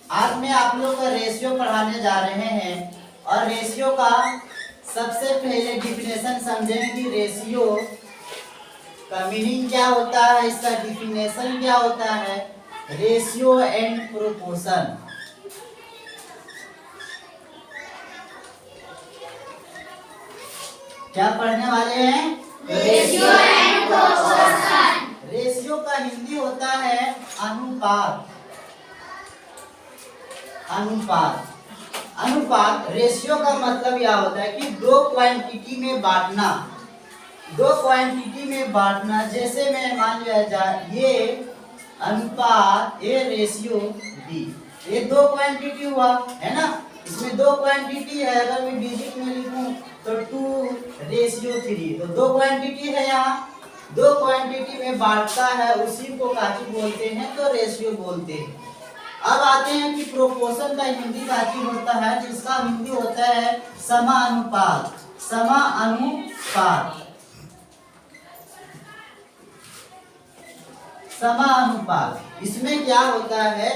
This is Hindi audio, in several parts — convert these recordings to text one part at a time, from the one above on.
आज मैं आप लोग को रेशियो पढ़ाने जा रहे हैं और रेशियो का सबसे पहले डिफिनेशन समझेंगे कि रेशियो का मीनिंग क्या होता है, इसका डिफिनेशन क्या होता है। Ratio and proportion. क्या पढ़ने वाले हैं? Ratio and proportion. रेशियो का हिंदी होता है अनुपात। अनुपात अनुपात रेशियो का मतलब यह होता है कि दो क्वांटिटी में बांटना। दो क्वांटिटी में बांटना, जैसे मैं मान लिया जाए ये अनुपात ए रेशियो बी, ये दो क्वांटिटी हुआ है ना। इसमें दो क्वांटिटी है, अगर मैं डिजिट में लिखूं तो 2:3, तो दो क्वांटिटी है। यहाँ दो क्वांटिटी में बांटता है, उसी को काची बोलते हैं, तो रेशियो बोलते हैं। अब आते हैं कि प्रोपोर्शन का हिंदी काची होता है, जिसका हिंदी होता है समानुपात। समानुपात समानुपात इसमें क्या होता है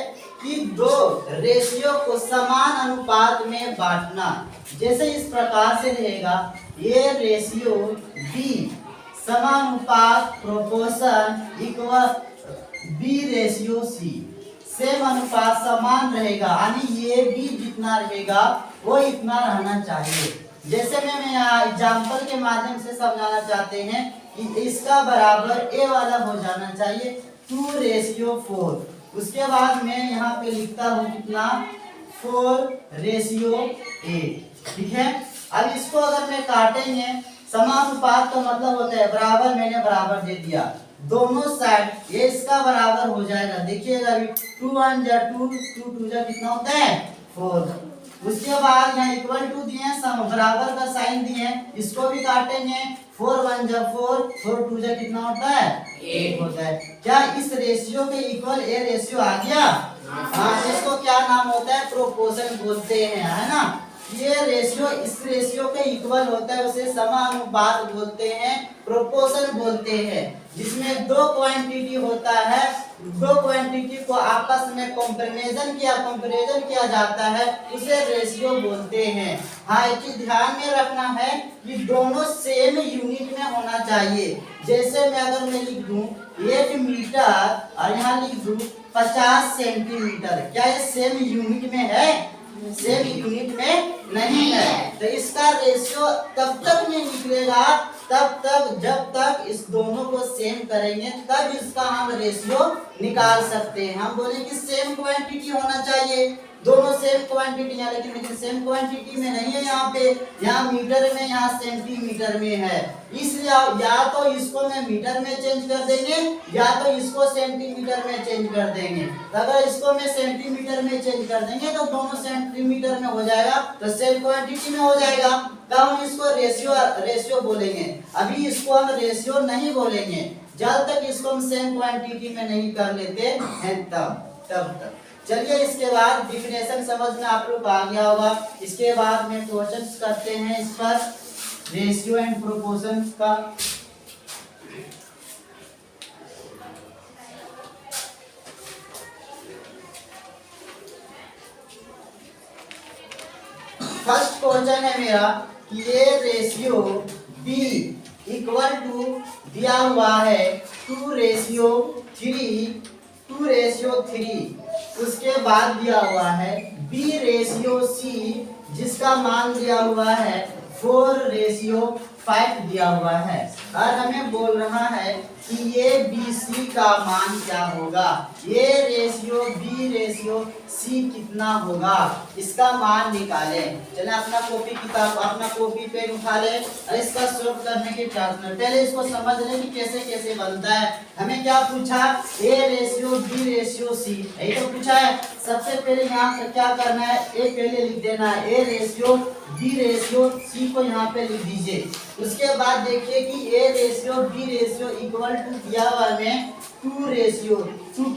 कि दो रेशियो को समान अनुपात में बांटना। जैसे इस प्रकार से रहेगा, ये रेशियो बी समानुपात proportion equal B ratio C. Same अनुपात समान रहेगा, यानी ये भी जितना रहेगा वो इतना रहना चाहिए। जैसे मैं यहाँ एग्जाम्पल के माध्यम से समझाना चाहते हैं कि इसका बराबर ए वाला हो जाना चाहिए 2:4। उसके बाद मैं यहाँ पे लिखता हूँ कितना 4:8। ठीक है। अब इसको अगर मैं काटेंगे, समानुपात का मतलब होता है बराबर, मैंने बराबर दे दिया दोनों साइड, ये इसका बराबर हो जाएगा। देखिएगा अभी 2 1 जा 2, 2 2 जा कितना होता है 4। उसके बाद यहाँ इक्वल टू दिए, बराबर का साइन दिए, इसको भी काटेंगे 4 1 जा 4, 4 2 जा कितना होता है 8 होता है। क्या इस रेशियो के इक्वल ए रेशियो आ गया? हाँ, इसको क्या नाम होता है? प्रोपोर्शन बोलते हैं, है ना। ये रेशियो इस रेशियो के इक्वल होता है, उसे समानुपात बोलते हैं, प्रोपोर्शन बोलते हैं। जिसमें दो क्वांटिटी होता है, दो क्वांटिटी को आपस में कंपैरिजन किया जाता है, उसे रेशियो बोलते हैं। हाँ, एक चीज ध्यान में रखना है कि दोनों सेम यूनिट में होना चाहिए। जैसे मैं अगर मैं लिख दूं 1 मीटर और यहाँ लिख दूं 50 सेंटीमीटर, क्या ये सेम यूनिट में है? सेम यूनिट में नहीं है। तो इसका रेशियो तब तक नहीं निकलेगा जब तक इस दोनों को सेम करेंगे, तब इसका हम रेशियो निकाल सकते हैं। हम बोले कि सेम क्वांटिटी होना चाहिए, दोनों सेम क्वांटिटी है, लेकिन सेम क्वांटिटी में नहीं है। यहाँ पे, यहाँ मीटर में, यहाँ सेंटीमीटर में है। इसलिए या तो इसको मैं मीटर में चेंज कर देंगे, या तो इसको सेंटीमीटर में चेंज कर देंगे। तो अगर इसको मैं सेंटीमीटर में चेंज कर देंगे तो दोनों सेंटीमीटर में हो जाएगा, तो सेम क्वांटिटी में हो जाएगा। तब हम इसको रेशियो बोलेंगे। अभी इसको हम रेशियो नहीं बोलेंगे जब तक इसको हम सेम क्वांटिटी में नहीं कर लेते हैं, तब तक। चलिए, इसके बाद डिफिनेशन समझ में आप लोग आ गया होगा। इसके बाद में क्वेश्चंस करते हैं इस पर रेशियो एंड प्रोपोर्शन का। फर्स्ट क्वेश्चन है मेरा कि ये रेशियो बी इक्वल टू दिया हुआ है 2:3। उसके बाद दिया हुआ है B/C, जिसका मान दिया हुआ है 4:5 दिया हुआ है। और हमें बोल रहा है कि ये BC का मान क्या होगा, ये रेशियो B/C कितना होगा, इसका मान निकालें। चले अपना कॉपी पेन उठा ले और इसका सॉल्व करने के प्रयास करें। पहले इसको समझ लें कि कैसे कैसे बनता है। हमें क्या पूछा? A/B/C, यही तो पूछा है। सबसे पहले यहाँ पर क्या करना है, ए पहले लिख देना है, A/B/C को यहाँ पे लिख दीजिए। उसके बाद देखिए कि A/B/C इक्वल टू दिया हुआ है 2:2।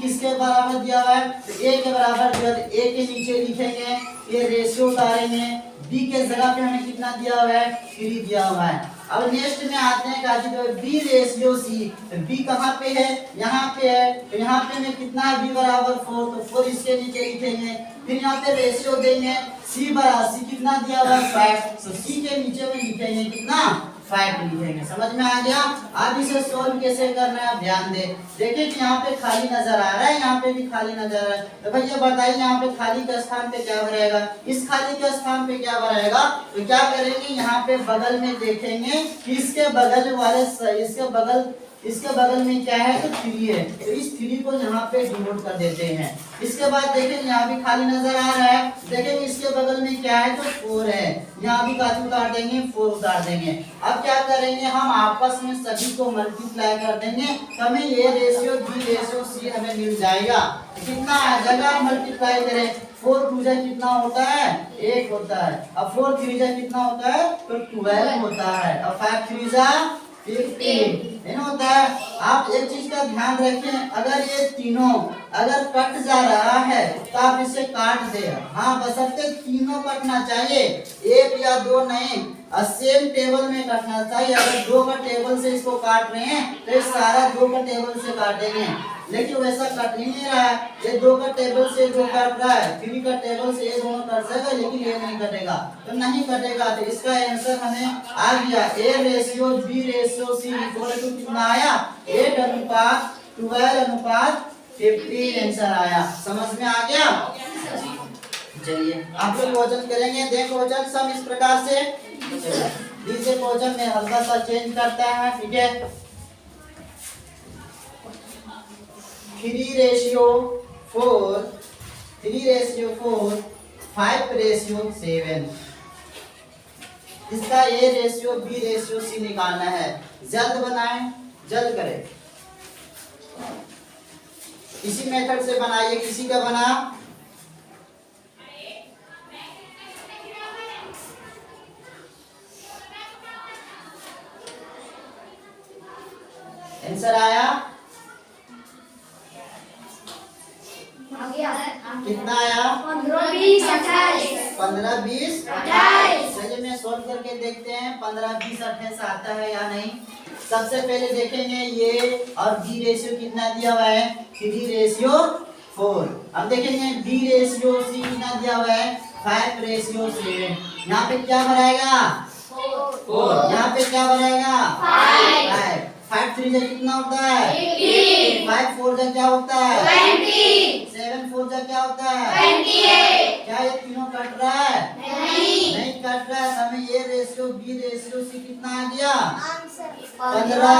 किसके बराबर दिया हुआ है? तो A के बराबर दिया, तो A के नीचे लिखेंगे, ये रेशियो उतारेंगे, B के जगह पे हमें कितना दिया हुआ है? 3 दिया हुआ है। अब नेक्स्ट में आते हैं काजी तो बी रेशियो सी। तो बी कहाँ पे है, यहाँ पे है। तो यहाँ पे में कितना है, बी बराबर 4, तो 4 इसके नीचे लिखेंगे। फिर यहाँ पे रेशियो देंगे, सी बराबर सी कितना दिया हुआ है 5, तो सी के नीचे में लिखेंगे कितना 5 लिखेंगे। समझ में आ गया। अब इसे सोल्व कैसे करना है आप ध्यान दे। देखिए कि यहाँ पे खाली नजर आ रहा है, यहाँ पे भी खाली नजर आ रहा है। तो भैया बताइए यहाँ पे खाली के स्थान पे क्या भरेगा, इस खाली के स्थान पे क्या भरेगा। तो क्या करेंगे, यहाँ पे बगल में देखेंगे कि इसके बगल वाले इसके बगल में क्या है, तो 3 है। तो इस 3 को यहाँ पे डिनोट कर देते हैं। इसके बाद देखेंगे यहाँ भी खाली नजर आ रहा है, देखेंगे इसके बगल में क्या है, तो 4 है। यहाँ भी काफी उतार देंगे, 4 उतार देंगे। अब क्या करेंगे, हम आपस में सभी को मल्टीप्लाई कर देंगे, तो हमें ये रेशियो बी रेशियो सी हमें मिल जाएगा। कितना आ जाएगा, मल्टीप्लाई करें, 4 2 जा कितना होता है, 1 होता है। अब 4 3 जा कितना होता है, तो 12 होता है। अब 5 3 जा 15 होता है। आप एक चीज का ध्यान रखें, अगर ये तीनों अगर कट जा रहा है तो आप इसे काट दे। हाँ, बशर्ते तीनों कटना चाहिए, 1 या 2 नहीं, सेम टेबल में कटना चाहिए। अगर 2 का टेबल से इसको काट रहे हैं तो ये सारा 2 का टेबल से काटेंगे, लेकिन वैसा कट ही नहीं रहा है। ये 2 का टेबल से जो काट रहा है, 3 का टेबल से ये दोनों कट जाएगा, लेकिन ये नहीं कटेगा। तो नहीं कटेगा, तो इसका आंसर हमें आ गया A ratio B ratio C equal to कितना आया, 8 अनुपात 12 अनुपात 15 आंसर आया। समझ में आ गया। चलिए आप लोग क्वेश्चन करेंगे। देखो क्वेश्चन सब इस प्रकार से इसे क्वेश्चन में हल्का सा चेंज करता है, ठीक है। 3 रेशियो 4 5 रेशियो 7, इसका A ratio B ratio C निकालना है। जल्द बनाएं, जल्द करें, इसी मेथड से बनाइए। किसी का बना, आंसर आया कितना आया, 15 20 28 15 20 28। चलिए मैं सोल्व करके देखते हैं 15 20 28 आता है या नहीं। सबसे पहले देखेंगे ये और बी रेशियो कितना दिया हुआ है, 3 रेशियो 4। अब देखेंगे बी रेशियो सी कितना दिया हुआ है, 5 रेशियो 7। यहाँ पे क्या भराएगा, 4। यहाँ पे क्या भराएगा, 5। 5 3 जा कितना होता है, 5 4 जा क्या होता है, 7 4 जा क्या होता है, 28। क्या ये तीनों कट रहा है, नहीं कट रहा है। हमें ये रेशियो बी रेशियो सी कितना आ गया, 15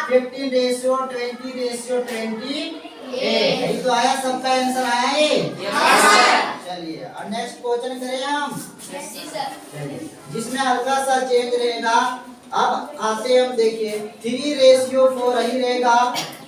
15 रेशियो 20 रेशियो 28। यही तो आया, सबका आंसर आया ये। चलिए और नेक्स्ट क्वेश्चन करें हम, चलिए जिसमें हल्का सा चेंज रहेगा। अब आते हम देखिए 3 रेशियो 4 ही रहेगा,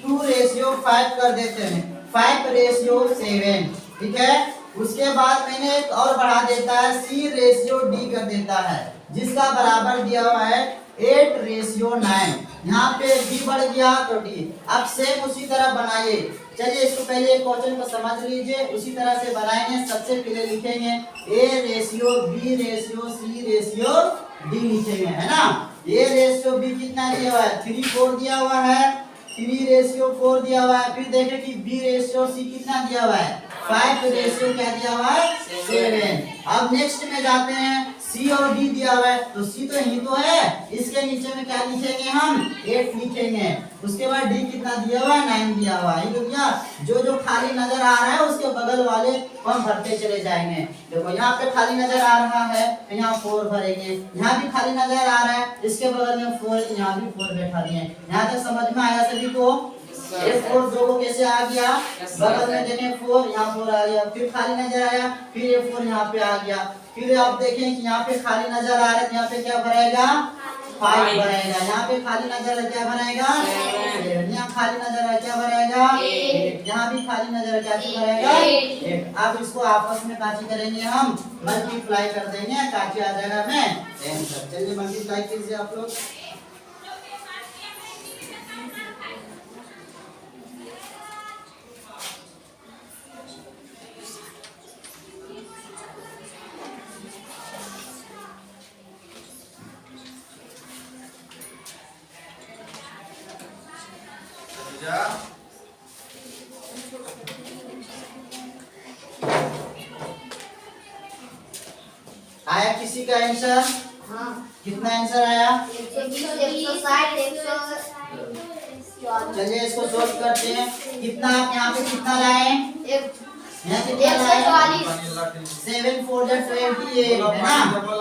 2 रेशियो 5 कर देते हैं, 5 रेशियो 7, ठीक है। उसके बाद मैंने एक और बढ़ा देता है, सी रेशियो डी कर देता है, जिसका बराबर दिया हुआ है 8 रेशियो 9। यहाँ पे डी बढ़ गया तो डी। अब सेम उसी तरह बनाइए। चलिए इसको पहले एक क्वेश्चन को समझ लीजिए, उसी तरह से बनाएंगे। सबसे पहले लिखेंगे A ratio B ratio C ratio D लिखेंगे, है ना। ए रेशियो बी कितना दिया हुआ है, 3 4 दिया हुआ है, 3 रेशियो 4 दिया हुआ है। फिर देखें कि बी रेशियो सी कितना दिया हुआ है, 5 रेशियो क्या दिया हुआ है, 7। अब नेक्स्ट में जाते हैं, सी और डी दिया हुआ है, तो सी तो यही तो है, इसके नीचे में क्या लिखेंगे हम, 8 लिखेंगे। उसके बाद डी कितना दिया हुआ है, 9 दिया हुआ है। जो जो खाली नजर आ रहा है उसके बगल वाले हम भरते चले जाएंगे। देखो यहाँ पे खाली नजर आ रहा है तो यहाँ 4 भरेंगे, यहाँ भी खाली नजर आ रहा है इसके बगल में 4, यहाँ भी 4 बैठा दिए। यहाँ तक समझ में आया सभी को। ये 4 दो को कैसे आ गया, बगल में देखें 4, यहाँ 4 आ गया, फिर खाली नजर आया, फिर ये 4 यहाँ पे आ गया। फिर आप देखें कि यहाँ पे खाली नजर आ रहा है, यहाँ पे क्या भरेगा, 5 भरेगा। यहाँ पे खाली नजर है, क्या भरेगा, 7। यहाँ खाली नजर है, क्या भरेगा, 8। यहाँ भी खाली नजर है, क्या भरेगा, 8। अब इसको आपस में काची करेंगे, हम मल्टीप्लाई कर देंगे, काची आ जाएगा हमें आंसर। चलिए मल्टीप्लाई कीजिए आप लोग। आया किसी का आंसर? हाँ। कितना आंसर आया? 120, चलिए इसको सोल्व करते हैं। कितना आप यहाँ पे कितना लाए? यहाँ कितना लाए? 7 4 जा 28 है ना।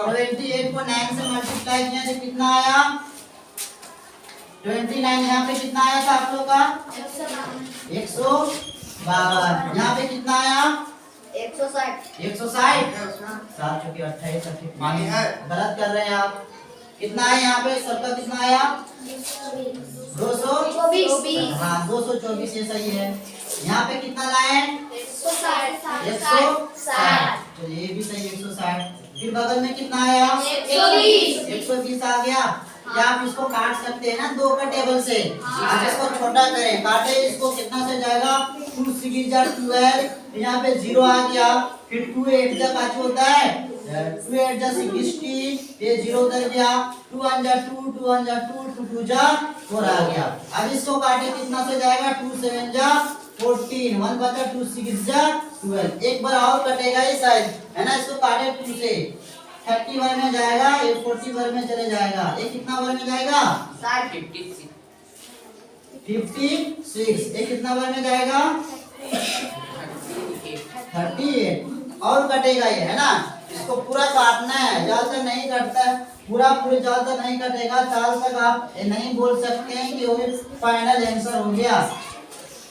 28 को 9 से मल्टीप्लाई किया तो कितना आया? 29। यहाँ पे कितना आया था आप लोग का? 152। यहाँ पे कितना आया? 160। 160। 7 चौके 28 पानी है? गलत कर रहे हैं आप। कितना है यहाँ पे? सबका कितना आया? 224। हाँ 224 ये सही है। यहाँ पे कितना लाए? 160। चलिए ये भी सही 160। फिर बगल में कितना आया? 120 आ गया। क्या आप इसको काट सकते हैं ना 2 का टेबल से? आप इसको छोटा करें, काटे इसको, कितना से जाएगा? 2 6 जा 12। यहाँ पे 0 आ गया। फिर 2 8 जा काच होता है 2 8 जा 60। ये 0 उधर गया। 2 1 जा 2 2 1 जा 2 2 2 जा 4 आ गया। अब इसको काटे कितना से जाएगा? 2 7 जा 14 1 बचा 2 6 जा 12। एक बार और कटेगा ये शायद, है ना। इसको काटे 2 से 30 बार में जाएगा, ये 40 बार में चले जाएगा। ये कितना बार में जाएगा? 56। ये कितना बार में जाएगा? 38 और कटेगा ये, है ना। इसको पूरा काटना है, जाल तक नहीं कटता है। पूरे जाल तक नहीं कटेगा, जाल तक आप नहीं बोल सकते हैं कि वो फाइनल आंसर हो गया।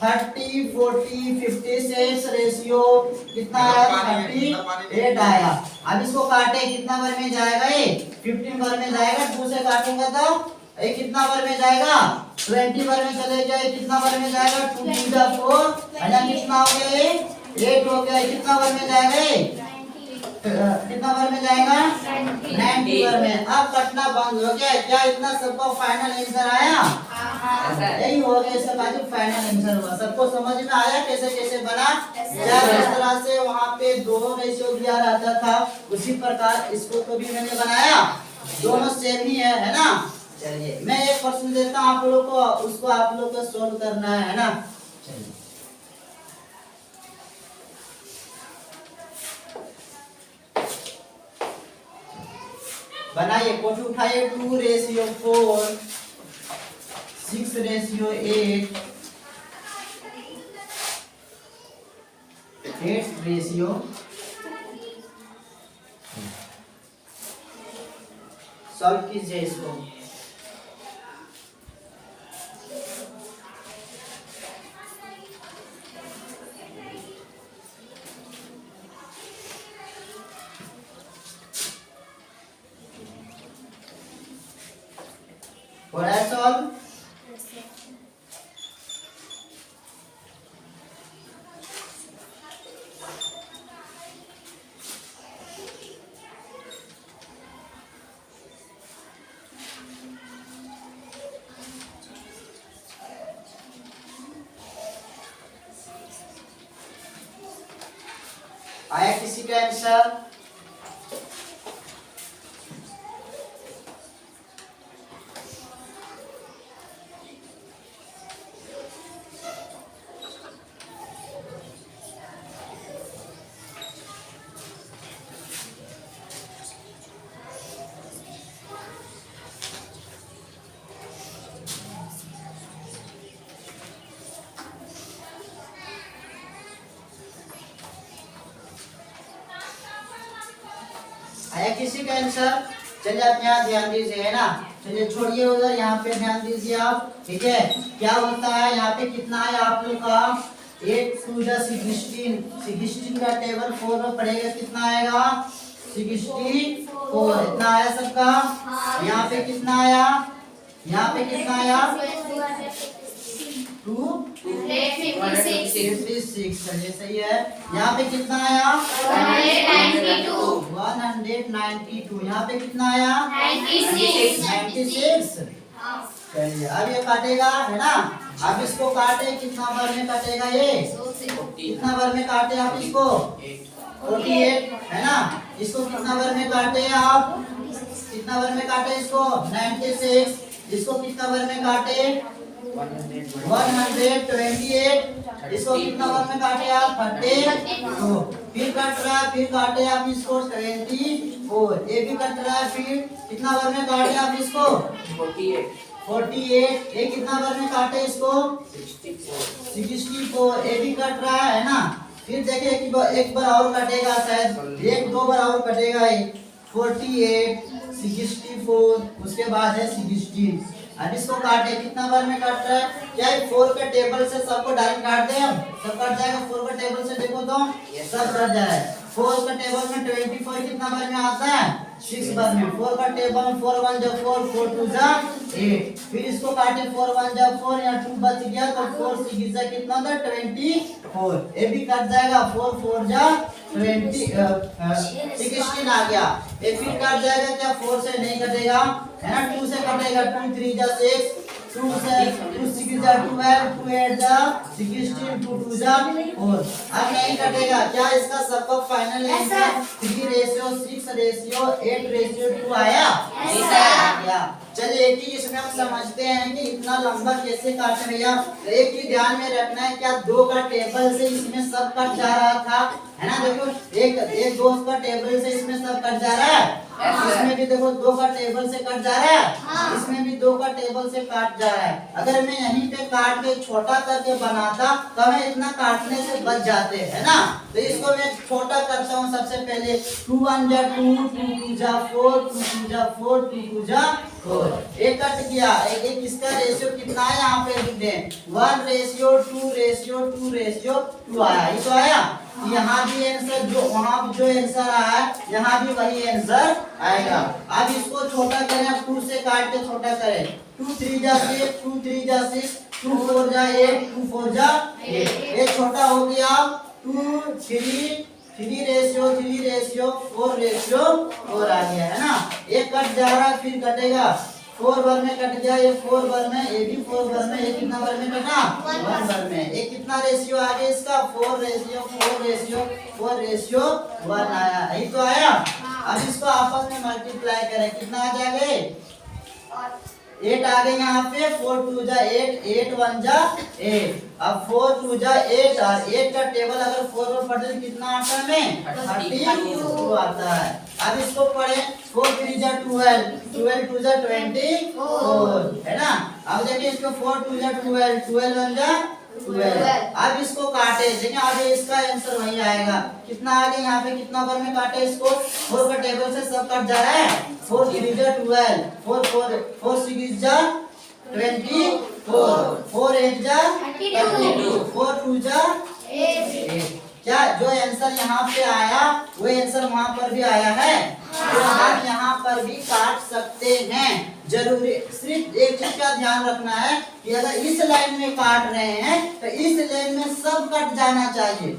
30 40 56 रेशियो कितना आया? 38 आया। अब इसको काटे, कितना बार में जाएगा? ये 15 बार में जाएगा। 2 से काटूंगा तो ये कितना बार में जाएगा? 20 बार में चले जाए। कितना बार में जाएगा? 2 2 जा 4 है। कितना हो गया? ये 8 हो गया। कितना बार में जाएगा? ये कितना बार में जाएगा? 90 बार में। अब कटना बंद हो गया। क्या इतना सबका फाइनल आंसर आया? यही हो गया इसका बाजू फाइनल आंसर हुआ। सबको समझ में आया कैसे कैसे बना? क्या इस तरह से वहाँ पे 2 रेशियो दिया रहता था, उसी प्रकार इसको तो भी मैंने बनाया। दोनों सेम ही है ना। चलिए मैं एक प्रश्न देता हूँ आप लोगों को, उसको आप लोग को सोल्व करना है ना। चलिए बनाइए, कोठी उठाइए। 2 रेशियो 4 6 रेशियो 8 8 रेशियो सॉल्व कीजिए इसको। हो रहा है सॉल्व? आया किसी का आंसर? आया किसी का आंसर? चलिए आप यहाँ ध्यान दीजिए, है ना। चलिए छोड़िए उधर, यहाँ पे ध्यान दीजिए आप, ठीक है। क्या होता है यहाँ पे? कितना है आप लोग का? 8 2 जा 16 16 का टेबल 4 में पड़ेगा। कितना आएगा? 64। इतना आया सबका? यहाँ पे कितना आया? यहाँ पे कितना आया? 256। चलिए सही है। यहाँ पे कितना आया? 192। यहाँ पे कितना आया? 96। चलिए अब ये काटेगा, है ना। अब इसको काटे, कितना बार में काटेगा ये? कितना बार में काटे आप इसको? 48 है ना। इसको कितना बार में काटे आप? कितना बार में काटे इसको? 96। इसको कितना बार में काटे? 128। इसको कितना बार में काटे आप? 32। फिर कट रहा है, फिर काटे आप इसको 74। ये भी कट रहा है, फिर कितना बार में काटे आप इसको? 48। ये कितना बार में काटे इसको? 64। ये भी कट रहा है ना। फिर देखिए एक बार और कटेगा, शायद एक दो बार और कटेगा। 48, 64, उसके बाद है 16। अब इसको काटे, कितना बार में काट रहा है? क्या 4 के टेबल से सबको डायरेक्ट काट दे हम? सब कट जाएगा। 4 के टेबल से देखो तो सब कट जाए। 4 का टेबल में 24 कितना बार में आता है? 6 बार में। 4 का टेबल में 4 1 जा 4, 4 2 जा 8। फिर इसको काटे, 4 1 जा 4, यहाँ 2 बच गया तो 4 6 जा कितना था? 24। ये भी कट जाएगा। 4 4 जा 16 आ गया। ये फिर कट जाएगा क्या? 4 से नहीं कटेगा है ना, 2 से कटेगा। 2 3 जा 6, 2 से 2 6 जा 12, 2 8 जा 16, 2 2 जा 4। अब नहीं कटेगा क्या? इसका सबका फाइनल आंसर 3:6:8:2 आया? आया। चलिए एक चीज इसमें हम समझते हैं कि इतना लंबा कैसे काटे भैया। एक चीज ध्यान में रखना है, क्या 2 का टेबल से इसमें सब कट जा रहा था, है ना। देखो एक दोस्त का टेबल से इसमें सब कट जा रहा है। इसमें भी देखो 2 का टेबल से कट जा रहा है। इसमें भी 2 का टेबल से काट जा रहा है। अगर मैं यहीं पे काट के छोटा करके बनाता तो हमें इतना काटने से बच जाते, है ना। तो इसको मैं छोटा करता हूँ। सबसे पहले 2 1 जा 2, 2 2 जा 4, 2 2 जा 4, 2 2 जा 4। एक कट गया। एक इसका रेशियो कितना है यहाँ पे लिख दें? 1:2:2:2 आया। ये तो आया। यहाँ भी आंसर जो वहाँ भी जो आंसर आया है, यहाँ भी वही आंसर आएगा। अब इसको छोटा करें, 2 से काट के छोटा करें। 2 3 जा 6, 2 3 जा 6, 2 4 जा 8, 2 4 जा 8। ये छोटा हो गया। 2 3 3:4:4 आ गया, है ना। एक कट जा रहा है, फिर कटेगा। 4 बार में कट गया। ये 4 बार में, ये भी 4 बार में। ये कितना बार में कटा? 1 बार में। ये कितना रेशियो आ गया इसका? 4:4:1 आया। यही तो आया। अब इसको आपस में मल्टीप्लाई करें, कितना आ जाएगा? 8 आ गए यहाँ पे। 4 2 जा 8, 8 1 जा 8। अब 4 2 जा 8 और 8 का टेबल अगर 4 पर पढ़ते तो कितना आता है? 32 आता है। अब इसको पढ़े। 4 3 जा 12, 12 2 जा 24, है ना। अब देखिए इसको 4 2 जा 12, 12 1 जा 12। अब इसको काटे, देखिए अब इसका आंसर वही आएगा। कितना आ गया यहाँ पे? कितना बार में काटे इसको? 4 का टेबल से सब कट जा रहा है। 4 3 जा 12, 4 6 जा 24, 4 8 जा 32, 4 2 जा 8। क्या जो आंसर यहाँ पे आया वो आंसर वहाँ पर भी आया है? तो हम यहाँ पर भी काट सकते हैं। जरूरी सिर्फ एक चीज का ध्यान रखना है कि अगर इस लाइन में काट रहे हैं तो इस लाइन में सब कट जाना चाहिए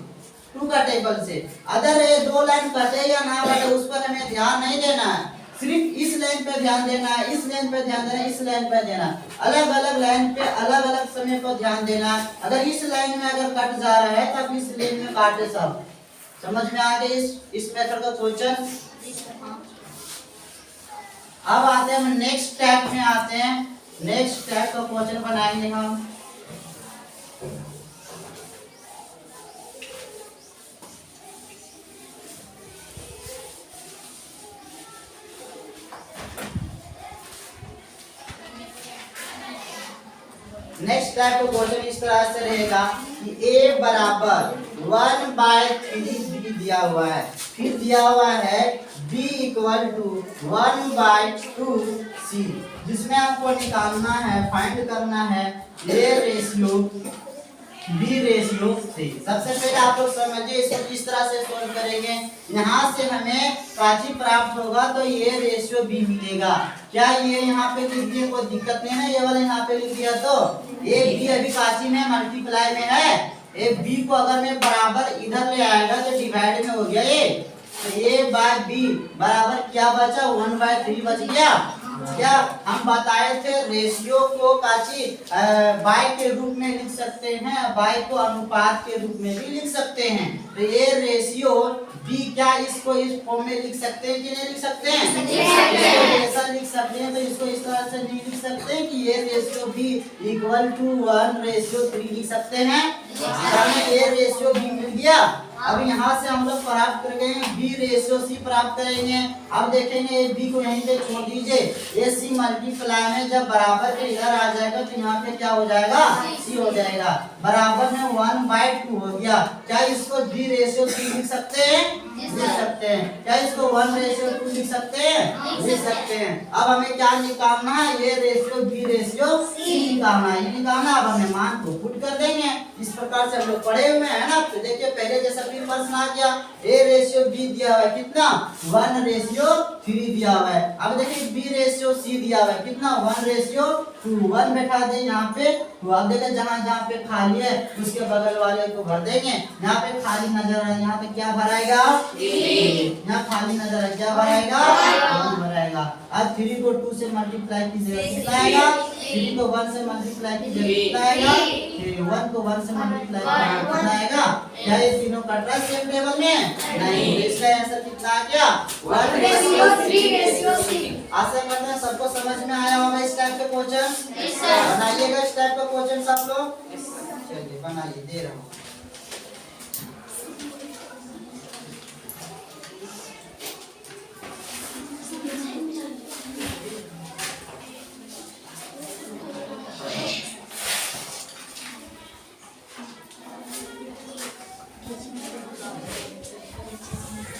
2 का टेबल से। अगर ये 2 लाइन कटे या ना कटे उस पर हमें ध्यान नहीं देना है। सिर्फ इस लाइन पे ध्यान देना है, इस लाइन पे ध्यान देना है, इस लाइन पे देना। अलग अलग लाइन पे अलग अलग समय पर ध्यान देना है। अगर इस लाइन में अगर कट जा रहा है तब इस लाइन में काटे सब। समझ में आ गया इस मेथड का क्वेश्चन। अब आते हैं हम नेक्स्ट टाइप में आते हैं। नेक्स्ट टाइप का क्वेश्चन बनाएंगे हम। नेक्स्ट टाइप का क्वेश्चन इस तरह से रहेगा कि a बराबर 1/3b दिया हुआ है। फिर दिया हुआ है b = 1/2c, जिसमें आपको निकालना है, फाइंड करना है a ratio b ratio c। सबसे पहले आप लोग समझिए इसको किस तरह से सोल्व करेंगे। यहाँ से हमें काची प्राप्त होगा तो ये रेशियो b मिलेगा। क्या ये यहाँ पे लिख दिए, कोई दिक्कत नहीं है। ये वाला यहाँ पे लिख दिया तो ये b अभी काची में मल्टीप्लाई में है। ये b को अगर मैं बराबर इधर ले आएगा तो डिवाइड में हो गया ये। तो a/b बराबर क्या बचा? 1/3 बच गया। क्या हम बताए थे रेशियो को काची बाई के रूप में लिख सकते हैं, बाई को अनुपात के रूप में भी लिख सकते हैं। तो ये रेशियो b क्या इसको इस फॉर्म में लिख सकते हैं कि नहीं लिख सकते हैं? इसको ऐसा लिख सकते हैं, तो इसको इस तरह से नहीं लिख सकते हैं कि ये रेशियो भी इक्वल टू 1:3 लिख सकते हैं। हमें ये रेशियो भी मिल गया। अब यहाँ से हम लोग प्राप्त कर गए B/C प्राप्त करेंगे। अब देखेंगे ये B को यहीं पे छोड़ दीजिए, ये C मल्टीप्लाई में जब बराबर के इधर आ जाएगा तो यहाँ पे क्या हो जाएगा? C हो जाएगा। बराबर में 1/2 हो गया। क्या इसको B/C लिख सकते हैं? लिख सकते हैं। क्या इसको 1:2 लिख सकते हैं? लिख सकते हैं। अब हमें क्या निकालना है? ये रेशियो B/C निकालना है। ये निकालना, अब हमें मान को पुट कर देंगे। इस प्रकार से हम लोग पढ़े हुए हैं ना। तो देखिए पहले जैसा फिर प्रश्न आ गया, A/B दिया हुआ है कितना? 1:3 दिया हुआ है। अब देखिए B/C दिया हुआ है कितना? 1:2। 1 बैठा दें यहाँ पे। तो अब देखिए जहाँ जहाँ पे खाली है उसके बगल वाले को भर देंगे। यहाँ पे खाली नजर आ, यहाँ पे क्या भराएगा? यहाँ खाली नजर है, क्या भराएगा? 1 भराएगा। अब 3 को 2 से मल्टीप्लाई कीजिएगा कितना आएगा? 3 को 1 से मल्टीप्लाई कीजिएगा कितना आएगा? 1 को 1 से मल्टीप्लाई कीजिएगा कितना आएगा? क्या ये तीनों कट रहा है सेम टेबल में? नहीं। तो इसका आंसर कितना आ गया? 1:3। आशा करते हैं सबको समझ में आया होगा इस टाइप के क्वेश्चन। बनाइएगा इस टाइप का क्वेश्चन सब लोग। चलिए बनाइए, दे रहा हूँ।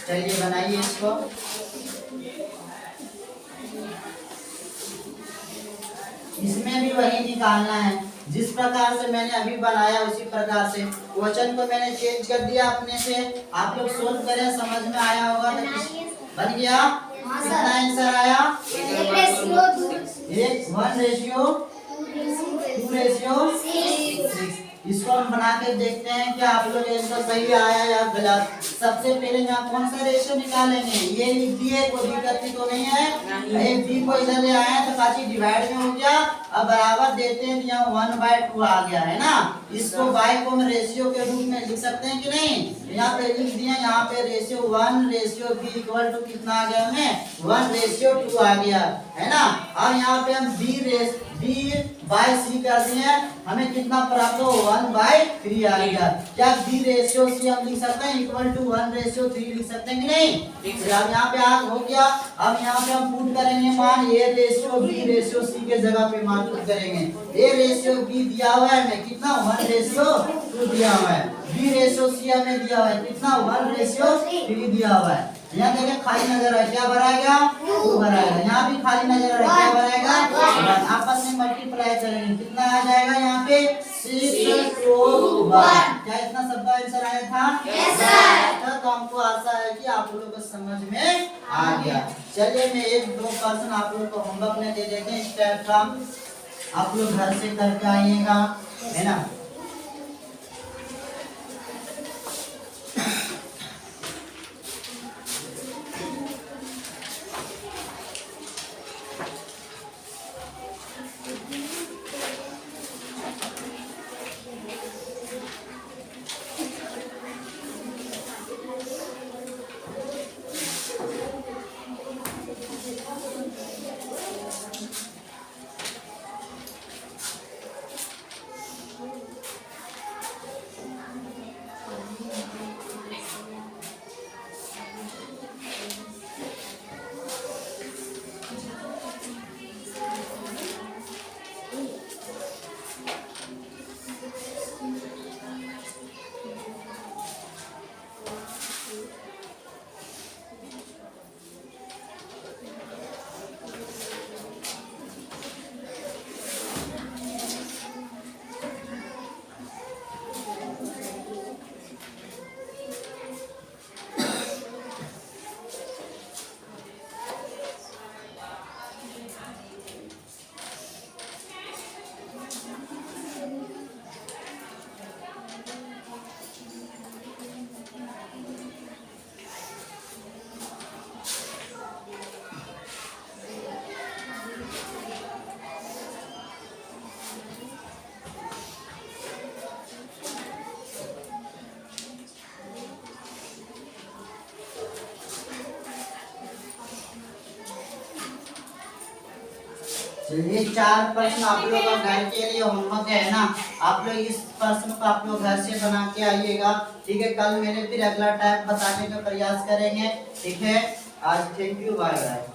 चलिए बनाइए इसको। इसमें भी वही निकालना है जिस प्रकार से मैंने अभी बनाया, उसी प्रकार से क्वेश्चन को मैंने चेंज कर दिया अपने से। आप लोग सोल्व करें, समझ में आया होगा तो बन गया। कितना आंसर आया? 1:2:6। इसको हम बना के देखते हैं कि आप लोग आंसर सही आया या गलत। सबसे पहले यहाँ कौन सा रेशियो निकालेंगे? ये लिख दिए, कोई दिक्कत तो नहीं है। एक B को इधर ले आए हैं तो काची डिवाइड में हो गया। अब बराबर देते हैं तो यहाँ 1/2 आ गया है ना। इसको y को हम रेशियो के रूप में लिख सकते हैं कि नहीं? यहाँ पे लिख दिया। यहाँ पे रेशियो 1:B इक्वल टू कितना आ गया? हमें 1:2 आ गया है ना। अब यहाँ पे हम B/C कर दिए, हमें कितना प्राप्त हो? 1/3 आ गया। क्या B/C हम लिख सकते हैं इक्वल टू 1:3 लिख सकते हैं कि नहीं? अब यहाँ पे आग हो गया। अब यहाँ पे हम पुट करेंगे मान A/B/C के जगह पे मान पुट करेंगे। A/B दिया हुआ है हमें कितना? 1:2 दिया हुआ है। B/C हमें दिया हुआ है कितना? 1:3 दिया हुआ है। यहाँ देखिए खाली नजर है, क्या भराएगा? 2 भराएगा। यहाँ भी खाली नजर है, क्या भराएगा? 1। आपस में मल्टीप्लाई करेंगे कितना आ जाएगा? यहाँ पे 6 2 1। क्या इतना सबका आंसर आया था? Yes sir. तो हमको आशा है कि आप लोगों को समझ में आ गया। चलिए मैं 1-2 क्वेश्चन आप लोगों को होमवर्क में दे देते हैं इस टाइप का, आप लोग घर से करके आइएगा, है ना। चलिए 4 प्रश्न आप लोग का घर के लिए होमवर्क है ना, आप लोग इस प्रश्न को आप लोग घर से बना के आइएगा। ठीक है, कल मैंने फिर अगला टाइप बताने का प्रयास करेंगे। ठीक है, आज थैंक यू, बाय बाय।